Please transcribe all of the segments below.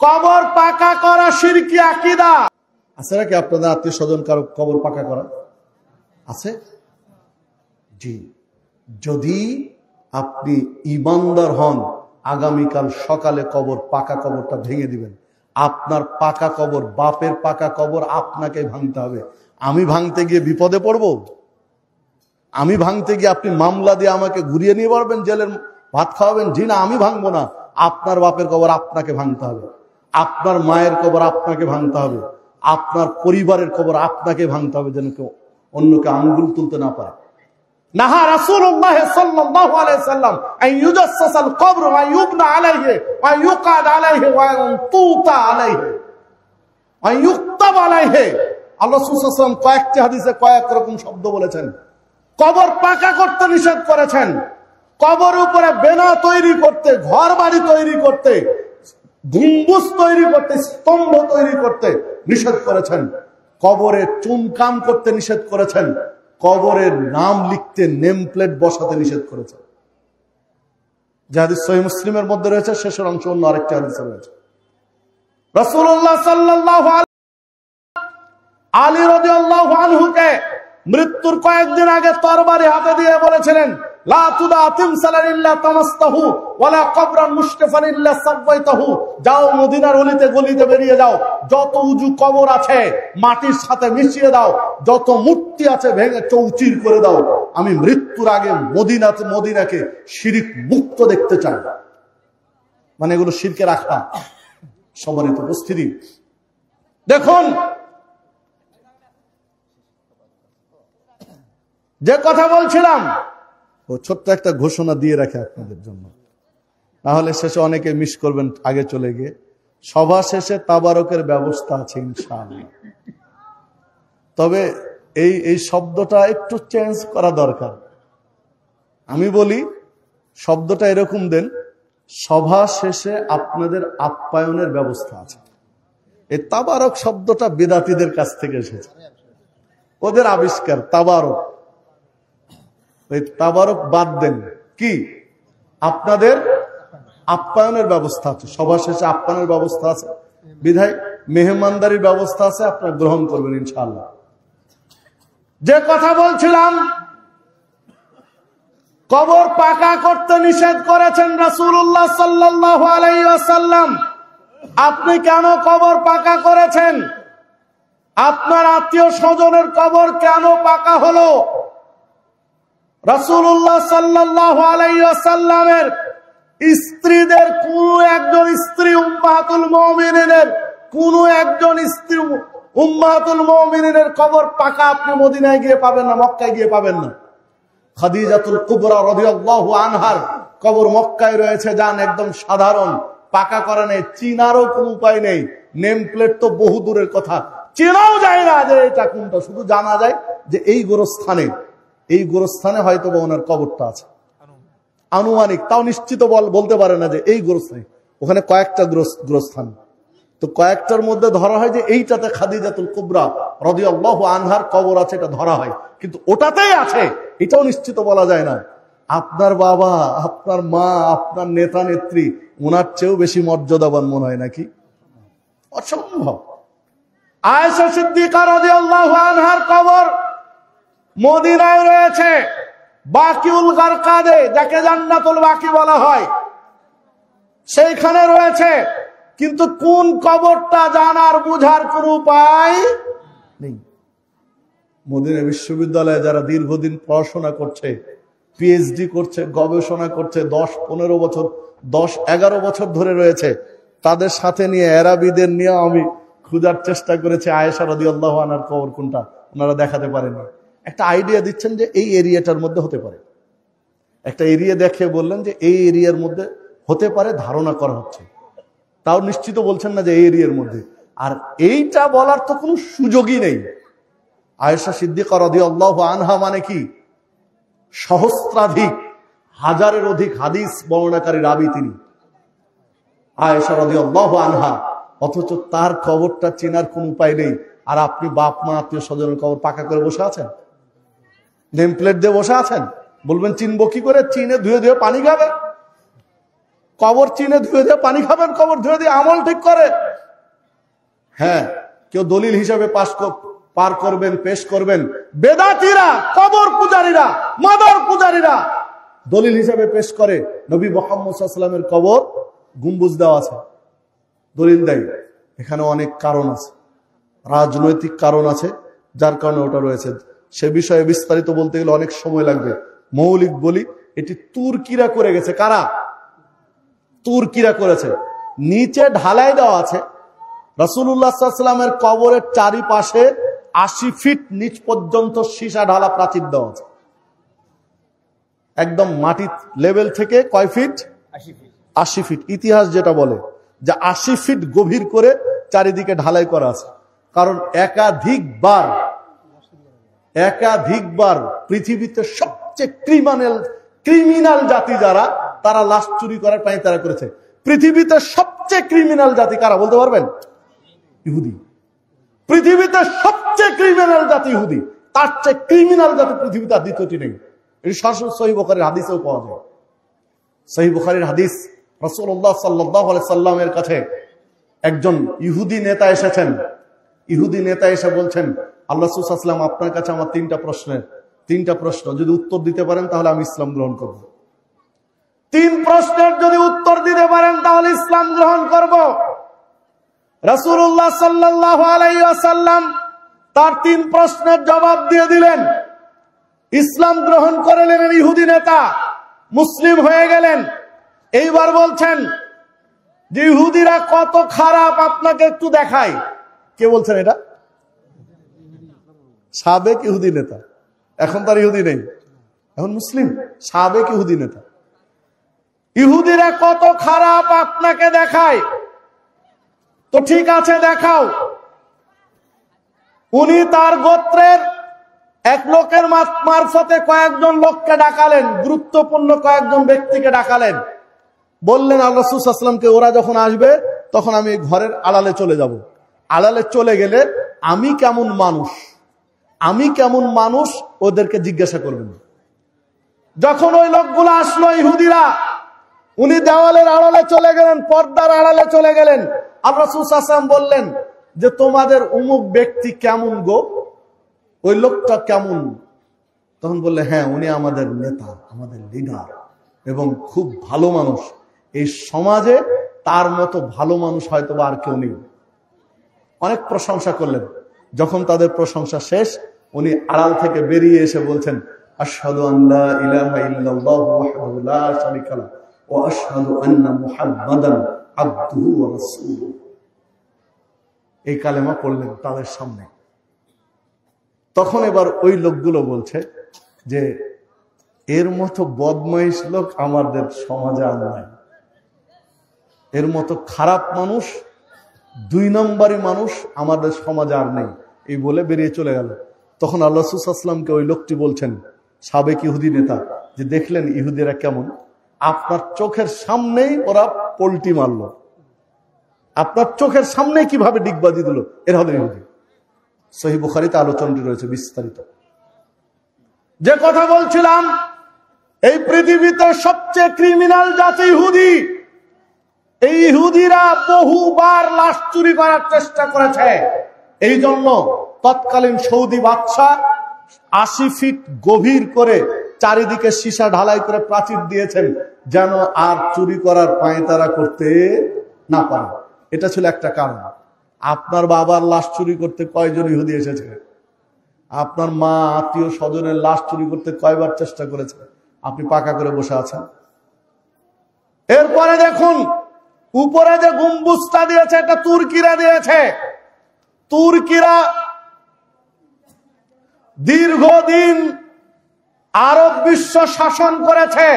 কবর পাকা করা শিরকি আকীদা। আছে নাকি আপনাদের আত্মীয় স্বজন কারো কবর পাকা করা আছে? জি, যদি আপনি ঈমানদার হন, আগামীকাল সকালে পাকা কবরটা ভেঙে দিবেন। আপনার পাকা কবর, বাপের পাকা কবর আপনাকে ভাঙতে হবে। আমি ভাঙতে গিয়ে বিপদে পড়ব? আমি ভাঙতে গিয়ে আপনি মামলা দিয়ে আমাকে ঘুরিয়ে নিয়ে পারবেন, জেলের ভাত খাওয়াবেন? জি না, আমি ভাঙবো না। আপনার বাপের কবর আপনাকে ভাঙতে হবে, আপনার মায়ের কবর আপনাকে ভাঙতে হবে, আপনার পরিবারের কবর আপনাকে ভাঙতে হবে, যেন কেউ অন্যকে আঙ্গুল তুলতে না পারে। নাহা রাসূলুল্লাহ সাল্লাল্লাহু আলাইহি সাল্লাম আন ইউজাসসাসাল কবর ওয়া ইউবনা আলাইহি ওয়া ইউকাদ আলাইহি ওয়া তুতা আলাইহি ওয়া ইউক্তাব আলাইহি। আল্লাহ রাসূল সাল্লাল্লাহু আলাইহি ওয়াসাল্লাম কয়েকটি হাদিসে কয়েক রকম শব্দ বলেছেন। কবর পাকা করতে নিষেধ করেছেন, কবর উপরে বেনা তৈরি করতে, ঘর বাড়ি তৈরি করতে, গম্বুজ তৈরি করতে, স্তম্ভ তৈরি করতে নিষেধ করেছেন। কবরে চুনকাম করতে নিষেধ করেছেন। কবরের নাম লিখতে নেম প্লেট বসাতে নিষেধ করেছেন। যে হাদিস সহিহ মুসলিমের মধ্যে রয়েছে, শেষের অংশ অন্য আরেকটি হাদিসে রয়েছে। রাসূলুল্লাহ সাল্লাল্লাহু আলাইহি আলী রাদিয়াল্লাহু আনহুকে মৃত্যুর কয়েকদিন আগে তরবারি হাতে দিয়ে বলেছিলেন, লা তুদা তিমসালান ইল্লা তামাসতাহু ওয়ালা কবরান মুশতাফান ইল্লা সাওয়াইতাহু। যাও মদিনার অলিতে গলিতে বেরিয়ে যাও, যত উঁচু কবর আছে মাটির সাথে মিশিয়ে দাও, যত মূর্তি আছে ভেঙে চৌচির করে দাও। আমি মৃত্যুর আগে মদিনাকে শিরক মুক্ত দেখতে চাই। মানে এগুলো শিরকে রাখা। সম্মানিত উপস্থিতি, দেখুন যে কথা বলছিলাম, ও ছোট্ট একটা ঘোষণা দিয়ে রাখে আপনাদের জন্য, তাহলে শেষে অনেকে মিস করবেন আগে চলে গিয়ে। সভা শেষে তাবারকের ব্যবস্থা আছে ইনশাআল্লাহ। তবে এই শব্দটা একটু চেঞ্জ করা দরকার। আমি বলি শব্দটা এরকম দেন, সভা শেষে আপনাদের আপ্যায়নের ব্যবস্থা আছে। এই তাবারক শব্দটা বিদাতীদের কাছ থেকে এসেছে, ওদের আবিষ্কার তাবারক। ওই তাবারক বাদ দেন, কি আপনাদের আপ্যায়নের ব্যবস্থা আছে। সভা শেষে আপ্যায়নের ব্যবস্থা আছে, বিধায় মেহমানদারির ব্যবস্থা আছে, আপনারা গ্রহণ করবেন ইনশাআল্লাহ। যে কথা বলছিলাম, কবর পাকা করতে নিষেধ করেছেন রাসূলুল্লাহ সাল্লাল্লাহু আলাইহি ওয়াসাল্লাম। আপনি কেন কবর পাকা করেছেন? আপনার আত্মীয় স্বজনের কবর কেন পাকা হলো? রাসূলুল্লাহ সাল্লাল্লাহু আলাইহি ওয়াসাল্লামের স্ত্রীদের কোন একজন স্ত্রী উম্মাহাতুল মুমিনিনের, কোন একজন স্ত্রী উম্মাহাতুল মুমিনিনের কবর পাকা আপনি মদিনায় গিয়ে পাবেন না, মক্কায় গিয়ে পাবেন না। খাদিজাতুল কুবরা রাদিয়াল্লাহু আনহার কবর মক্কায় রয়েছে, যান একদম সাধারণ, পাকা করা নেই, চিনারও কোনো উপায় নেই। নেম প্লেট তো বহু দূরের কথা, চেনাও যায় না যে এটা কোনটা। শুধু জানা যায় যে এই গোরস্থানে হয়তো বা ওনার কবরটা আছে, আনুমানিক, তাও নিশ্চিত বলতে পারে না যে এই গোরস্থানে। ওখানে কয়েকটা গোরস্থান, তো কয়েকটার মধ্যে ধরা হয় যে এইটাতে খাদিজাতুল কুবরা রাদিয়াল্লাহু আনহার কবর আছে, এটা ধরা হয়, কিন্তু ওটাতেই আছে এটাও নিশ্চিত বলা যায় না। আপনার বাবা, আপনার মা, আপনার নেতা নেত্রী, ওনার চেয়েও বেশি মর্যাদাবান মনে হয় নাকি? অসম্ভব। আয়েশা সিদ্দিকা রাদিয়াল্লাহু আনহার কবর মদিনায় রয়েছে, বাকিউল গারকাদে, যাকে জান্নাতুল বাকি বলা হয়, সেইখানে রয়েছে। কিন্তু কোন কবরটা জানার বুঝার কোন উপায় নেই। মদিনা বিশ্ববিদ্যালয়ে যারা দীর্ঘদিন পড়াশোনা করছে, পিএইচডি করছে, গবেষণা করছে, 10-15 বছর, 10-11 বছর ধরে রয়েছে, তাদের সাথে নিয়ে এরাবিদের নিয়ে আমি খোঁজার চেষ্টা করেছি আয়েশা রাদিয়াল্লাহু আনহার কবর কোনটা, ওনারা দেখাতে পারেননি। একটা আইডিয়া দিচ্ছেন যে এই এরিয়াটার মধ্যে হতে পারে, একটা এরিয়া দেখে বললেন যে এই এরিয়ার মধ্যে হতে পারে, ধারণা করা হচ্ছে, তাও নিশ্চিত বলছেন না যে এই এরিয়ার মধ্যে। আর এইটা বলার তো কোনো সুযোগই নেই। আয়েশা সিদ্দিকা রাদিয়াল্লাহু আনহা মানে কি সহস্রাধিক, হাজারের অধিক হাদিস বর্ণনাকারী রাবী তিনি, আয়েশা রাদিয়াল্লাহু আনহা, অথচ তার কবরটা চেনার কোন উপায় নেই। আর আপনি বাপ মা আত্মীয় স্বজনের কবর পাকা করে বসে আছেন, নেম প্লেট দিয়ে বসে আছেন, বলবেন চিনবো কি করে? চিনে ধুয়ে ধুয়ে পানি খাবে। কবর চিনে ধুয়ে দিয়ে পানি খাবেন, কবর ধুয়ে দিয়ে আমল ঠিক করে। হ্যাঁ, কেউ দলিল হিসাবে পার করবেন, পেশ করবেন। বেদাতীরা, কবর পূজারীরা, মাদার পূজারীরা দলিল হিসাবে পেশ করে নবী মুহাম্মদ সাল্লাল্লাহু আলাইহি ওয়াসাল্লামের কবর গম্বুজ দেওয়া আছে, দলিল দেয়। এখানে অনেক কারণ আছে, রাজনৈতিক কারণ আছে, যার কারণে ওটা রয়েছে। সে বিষয়ে বিস্তারিত বলতে গেলে অনেক সময় লাগবে। মৌলিক বলি, এটি তুর্কিরা করে গেছে। কারা? তুর্কিরা করেছে। নিচে ঢালাই দেওয়া আছে। রাসূলুল্লাহ সাল্লাল্লাহু আলাইহি ওয়াসাল্লামের কবরের চারিপাশে 80 ফিট নিচ পর্যন্ত সীসা ঢালা প্রাচীর দেওয়া আছে। একদম মাটি লেভেল থেকে কয় ফিট? 80 ফিট। ইতিহাস যেটা বলে যে 80 ফিট গভীর করে চারিদিকে ঢালাই করা আছে। কারণ একাধিকবার পৃথিবীতে সবচেয়ে ক্রিমিনাল জাতি যারা, তারা লাশ চুরি করার পায় তারা করেছে। পৃথিবীতে সবচেয়ে ক্রিমিনাল জাতি কারা বলতে পারবেন? ইহুদি। পৃথিবীতে সবচেয়ে ক্রিমিনাল জাতি ইহুদি। তার চেয়ে ক্রিমিনাল জাতি পৃথিবীতে আর দ্বিতীয়টি নেই। এটি সরাসরি সহিহ বুখারীর হাদিসেও পাওয়া যায়। সহিহ বুখারীর হাদিস, রাসূলুল্লাহ সাল্লাল্লাহু আলাইহি সাল্লামের কাছে একজন ইহুদি নেতা এসেছেন। ইহুদি নেতা এসে বলছেন, আল্লাহ রাসূল সাল্লাল্লাহু আলাইহি ওয়াসাল্লাম, আপনার কাছে আমার তিনটা প্রশ্ন, যদি উত্তর দিতে পারেন তাহলে আমি ইসলাম গ্রহণ করব। 3 প্রশ্নের যদি উত্তর দিতে পারেন তাহলে ইসলাম গ্রহণ করব। রাসূলুল্লাহ সাল্লাল্লাহু আলাইহি ওয়াসাল্লাম তার 3 প্রশ্নের জবাব দিয়ে দিলেন। ইসলাম গ্রহণ করে নিলেন ইহুদি নেতা, মুসলিম হয়ে গেলেন। এইবার বলছেন যে ইহুদিরা কত খারাপ আপনাকে একটু দেখায়। কে বলছেন এটা? সাবেক ইহুদি নেতা, এখন তার ইহুদি নেই, এখন মুসলিম। সাবেক ইহুদি নেতা, ইহুদিরা কত খারাপ আপনাকে দেখায়, তো ঠিক আছে দেখাও। উনি তার গোত্রের এক লোকের মারফতে কয়েকজন লোককে ডাকালেন, গুরুত্বপূর্ণ কয়েকজন ব্যক্তিকে ডাকালেন। বললেন আল্লাহ রাসূল সাল্লাল্লাহু আলাইহি ওয়াসাল্লামকে, ওরা যখন আসবে তখন আমি ঘরের আড়ালে চলে যাব। আড়ালে চলে গেলে আমি কেমন মানুষ ওদেরকে জিজ্ঞাসা করবেন। যখন ওই লোকগুলো আসলো ইহুদিরা, উনি দেওয়ালের আড়ালে চলে গেলেন, পর্দার আড়ালে চলে গেলেন। আল্লাহ রাসূল সাল্লাল্লাহু আলাইহি ওয়াসাল্লাম বললেন যে তোমাদের অমুক ব্যক্তি কেমন গো, ওই লোকটা কেমন? তখন বললে, হ্যাঁ উনি আমাদের নেতা, আমাদের লিডার এবং খুব ভালো মানুষ। এই সমাজে তার মতো ভালো মানুষ হয়তো বা আর কেউ নেই। অনেক প্রশংসা করলেন। যখন তাদের প্রশংসা শেষ, উনি আড়াল থেকে বেরিয়ে এসে বলছেন, আশহাদু আল্লা ইলাহা ইল্লাল্লাহু ওয়াহদাহু লা শারীকা লাহু ওয়া আশহাদু আন্না মুহাম্মাদান আবদুহু ওয়া রাসূলুহু। এই কালেমা পড়লেন তাদের সামনে। তখন এবার ওই লোকগুলো বলছে যে এর মতো বদমাইশ লোক আমাদের সমাজে আর নাই, এর মতো খারাপ মানুষ, 2 নম্বরই মানুষ আমাদের সমাজে আর নেই। এই বলে বেরিয়ে চলে গেল। তখন আল্লাহ রাসূল সাল্লাল্লাহু আলাইহি ওয়াসাল্লামকে ওই লোকটি বলছেন, সাবেক ইহুদি নেতা, যে দেখলেন ইহুদিরা কেমন? আপনার চোখের সামনেই ওরা পল্টি মারল, আপনার চোখের সামনে কিভাবে ডিগবাজি দিল, এর হলো ইহুদি। সহিহ বুখারীতে আলোচনাটি রয়েছে বিস্তারিত। যে কথা বলছিলাম, এই পৃথিবীতে সবচেয়ে ক্রিমিনাল জাতি ইহুদি। এই ইহুদিরা বহুবার লাশ চুরি করার চেষ্টা করেছে। এই জন্য তৎকালীন সৌদি বাদশা 80 ফিট গভীর করে চারিদিকে সীসা ঢালাই করে প্রাচীর দিয়েছেন, যেন আর চুরি করার পায়তারা করতে না পারে। এটা ছিল একটা কারণ। আপনার বাবার লাশ চুরি করতে কয়জন ইহুদি এসেছে? আপনার মা আত্মীয় স্বজনের লাশ চুরি করতে কয়বার চেষ্টা করেছে? আপনি পাকা করে বসে আছেন। এরপরে দেখুন, উপরে যে গম্বুজটা দিয়েছে, এটা তুর্কিরা দিয়েছে। তুর্কিরা দীর্ঘদিন আরব বিশ্ব শাসন করেছে,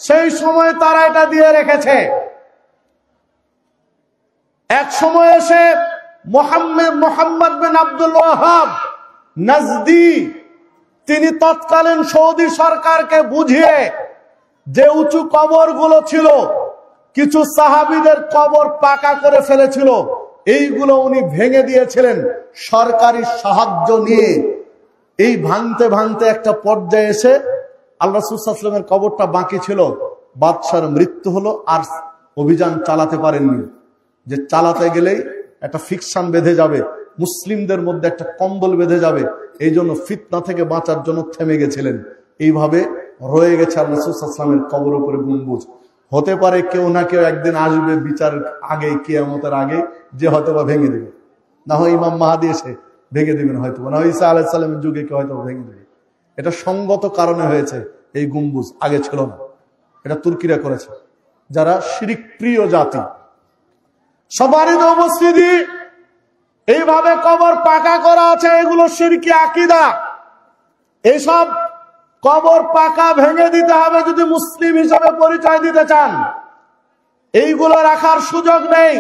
সেই সময় তারা এটা দিয়ে রেখেছে। এক সময় এসে মোহাম্মদ বিন আব্দুল ওয়াহাব নাজদি, তিনি তৎকালীন সৌদি সরকারকে বুঝিয়ে যে উঁচু কবরগুলো ছিল, কিছু সাহাবীদের কবর পাকা করে ফেলেছিল, এইগুলো উনি ভেঙে দিয়েছিলেন সরকারি সাহায্য নিয়ে। এই ভাঙতে ভাঙতে একটা পর্যায়ে এসে আল্লাহ রাসূল সাল্লাল্লাহু আলাইহি ওয়াসাল্লামের কবরটা বাকি ছিল, বাদশার মৃত্যু হলো, আর অভিযান চালাতে পারেননি, যে চালাতে গেলেই একটা ফিকশন বেঁধে যাবে, মুসলিমদের মধ্যে একটা কম্বল বেঁধে যাবে, এই জন্য ফিতনা থেকে বাঁচার জন্য থেমে গেছিলেন। এইভাবে রয়ে গেছে আল্লাহ রাসূল সাল্লাল্লাহু আলাইহি ওয়াসাল্লামের কবর উপরে গম্বুজ। হতে পারে কেউ না কেউ একদিন আসবে বিচার আগে, কিয়ামতের আগে, যে হয়তো বা ভেঙে দেবে, না হয় ইমাম মাহাদি এসে ভেঙে দেবেন, হয়তো না হয় ঈসা আলাইহিস সালামের যুগে কেউ হয়তো ভেঙে দেবে। এটা সঙ্গত কারণে হয়েছে এই গম্বুজ, আগে ছিল না। এটা তুর্কিরা করেছে, যারা শিরিক প্রিয় জাতি। সবারই উপস্থিতি এইভাবে কবর পাকা করা আছে, এগুলো শিরকি আকীদা। এইসব কবর পাকা ভেঙে দিতে হবে যদি মুসলিম হিসাবে পরিচয় দিতে চান। এইগুলো রাখার সুযোগ নেই।